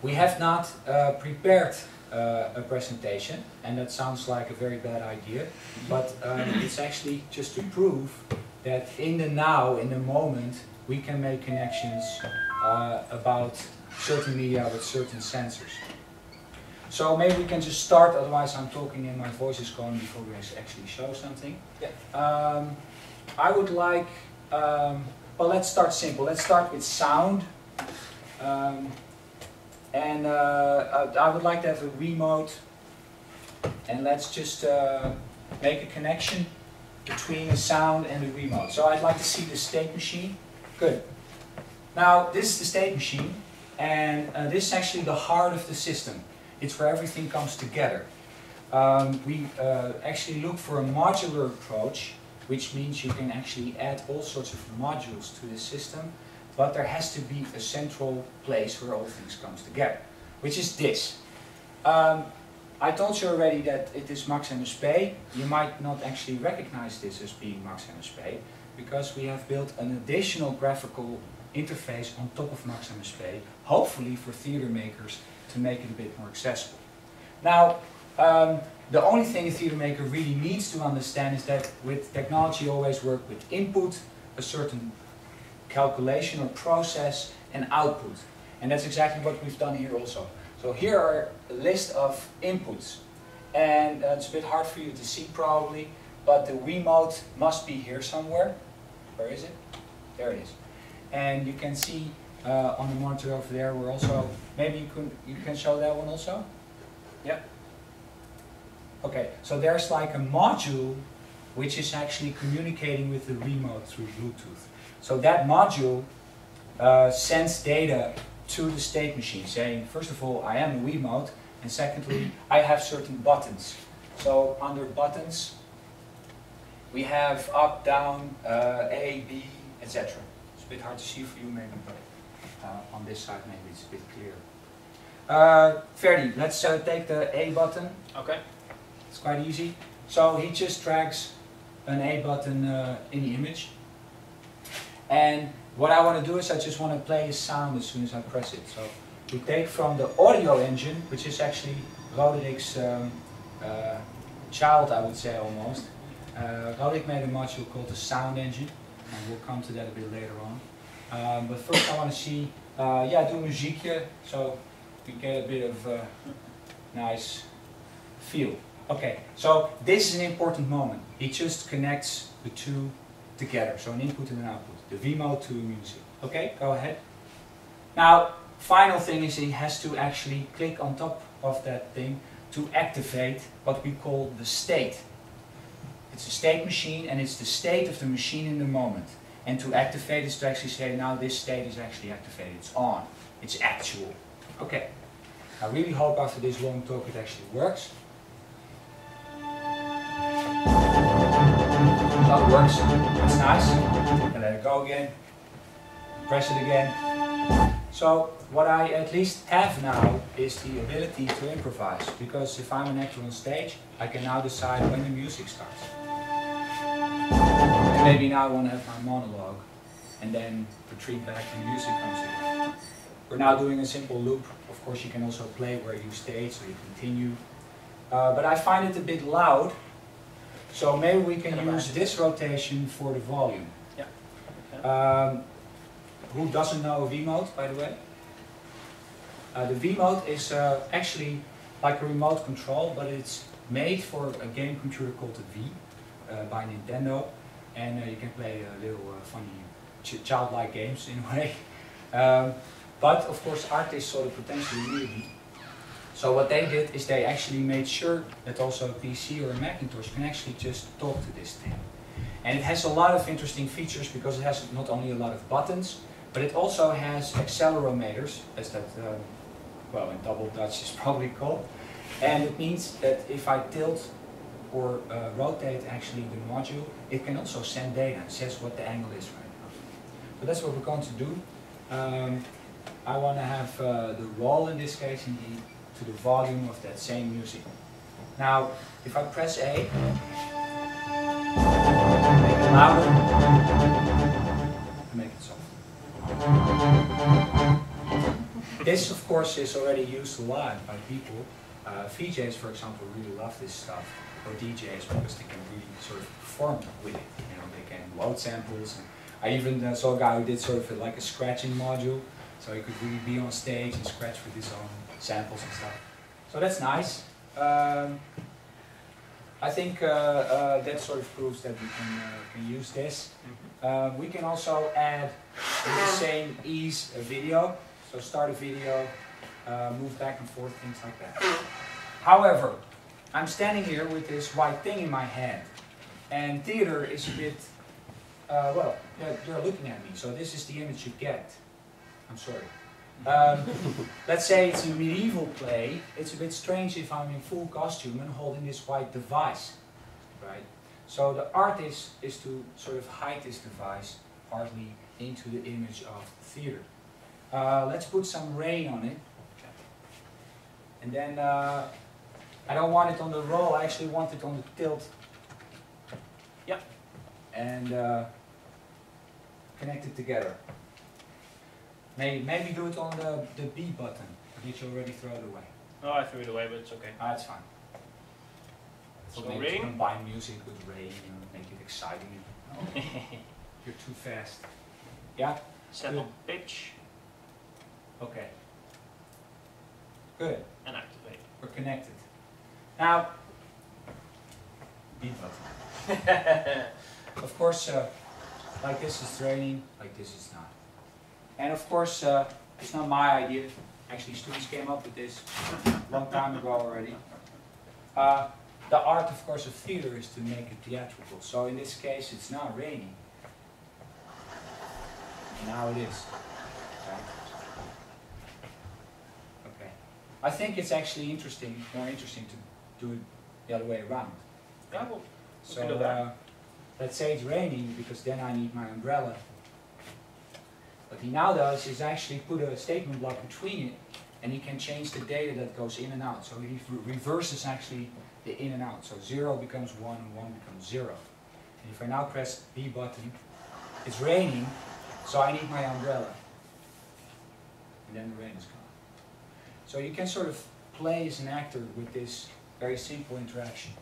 We have not prepared a presentation, and that sounds like a very bad idea, but it's actually just to prove that in the now, in the moment, we can make connections about certain media with certain sensors. So maybe we can just start, otherwise I'm talking and my voice is gone before we actually show something. Yeah. I would like, well, let's start simple. Let's start with sound. And I would like to have a WII-mote, and let's just make a connection between the sound and the WII-mote. So I'd like to see the state machine. Good. Now this is the state machine, and this is actually the heart of the system. It's where everything comes together. We actually look for a modular approach, which means you can actually add all sorts of modules to the system, but there has to be a central place where all things comes together, which is this. I told you already that it is Max MSP. You might not actually recognize this as being Max MSP, because we have built an additional graphical interface on top of Max MSP, hopefully for theater makers to make it a bit more accessible. Now, the only thing a theater maker really needs to understand is that with technology you always work with input, a certain calculation or process, and output. And that's exactly what we've done here also. So here are a list of inputs. And it's a bit hard for you to see probably, but the WII-mote must be here somewhere. Where is it? There it is. And you can see on the monitor over there, we're also, maybe you can show that one also? Yeah. Okay, so there's like a module which is actually communicating with the WII-mote through Bluetooth. So that module sends data to the state machine, saying, first of all, I am a WII-mote, and secondly, I have certain buttons. So under buttons, we have up, down, A, B, etc. It's a bit hard to see for you maybe, but on this side maybe it's a bit clearer. Ferdy, let's take the A button. Okay. It's quite easy. So he just drags an A button in the image. And what I want to do is I just want to play a sound as soon as I press it. So we take from the audio engine, which is actually Roderick's child, I would say almost. Roderick made a module called the sound engine, and we'll come to that a bit later on. But first I want to see, yeah, do muziekje, so we get a bit of nice feel. Okay, so this is an important moment. It just connects the two together, so an input and an output. The WII-mote to music. Okay, go ahead. Now, final thing is he has to actually click on top of that thing to activate what we call the state. It's a state machine, and it's the state of the machine in the moment. And to activate is to actually say, now this state is actually activated, it's on, it's actual. Okay, I really hope after this long talk it actually works. So it works, that's nice. And let it go again, press it again. So what I at least have now is the ability to improvise, because if I'm an actor on stage, I can now decide when the music starts. And maybe now I want to have my monologue, and then retreat back and music comes in. We're now doing a simple loop. Of course you can also play where you stayed, so you continue. But I find it a bit loud. So maybe we can use this rotation for the volume. Yeah. Okay. Who doesn't know a WII-mote, by the way? The WII-mote is actually like a remote control, but it's made for a game computer called the Wii by Nintendo, and you can play little funny childlike games in a way. But of course artists saw the potential immediately. So what they did is they actually made sure that also a PC or a Macintosh can actually just talk to this thing. And it has a lot of interesting features because it has not only a lot of buttons, but it also has accelerometers, as that, well, in double Dutch is probably called. And it means that if I tilt or rotate actually the module, it can also send data. It says what the angle is right now. So that's what we're going to do. I want to have the roll in this case indeed to the volume of that same music. Now, if I press A, make it louder, and make it softer. This, of course, is already used a lot by people. VJs, for example, really love this stuff, or DJs, because they can really sort of perform with it. You know, they can load samples. And I even saw a guy who did sort of like a scratching module, so he could really be on stage and scratch with his own samples and stuff. So that's nice. I think that sort of proves that we can use this. We can also add in the same ease a video. So start a video, move back and forth, things like that. However, I'm standing here with this white thing in my hand, and theater is a bit, well, you're looking at me, so this is the image you get. I'm sorry. Let's say it's a medieval play. It's a bit strange if I'm in full costume and holding this white device, right? So the art is to sort of hide this device partly into the image of theater. Let's put some rain on it. And then I don't want it on the roll, I actually want it on the tilt. Yep. And connect it together. Maybe do it on the B button. Or did you already throw it away? No, I threw it away, but it's okay. Ah, it's fine. So maybe rain? you can buy music with rain and make it exciting. No, you're too fast. Yeah? Set on pitch. Okay. Good. And activate. We're connected. Now, B button. Of course, like this is raining, like this is not. And of course, it's not my idea. Actually, students came up with this a long time ago already. The art, of course, of theater is to make it theatrical. So in this case, it's not raining. Now it is. Okay. I think it's actually more interesting to do it the other way around. Yeah, well, so let's say it's raining, because then I need my umbrella. What he now does is actually put a statement block between it, and he can change the data that goes in and out. So he reverses actually the in and out. So 0 becomes 1 and 1 becomes 0. And if I now press B button, it's raining, so I need my umbrella. And then the rain is gone. So you can sort of play as an actor with this very simple interaction.